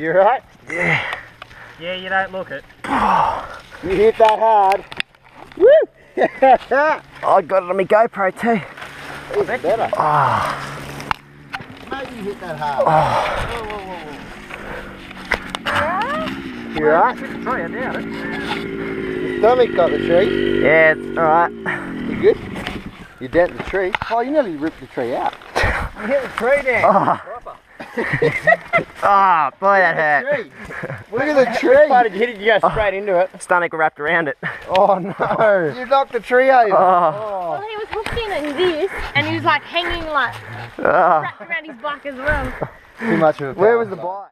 You alright? Yeah. Yeah, you don't look it. You hit that hard. Woo! I got it on my GoPro too. Even better. Oh. Maybe you hit that hard. Oh. Whoa. You alright? Tree, I doubt it. Your stomach got the tree. Yeah, it's alright. You good? You dent the tree. Oh, you nearly ripped the tree out. You hit the tree down. Oh. Oh, boy, that hurt. Look at the tree. Why did you hit it? You go straight into it. Stomach wrapped around it. Oh no. You knocked the tree over. Oh. Well, he was hooked in this, and he was like hanging like wrapped around his back as well. Too much of a Where was the bike?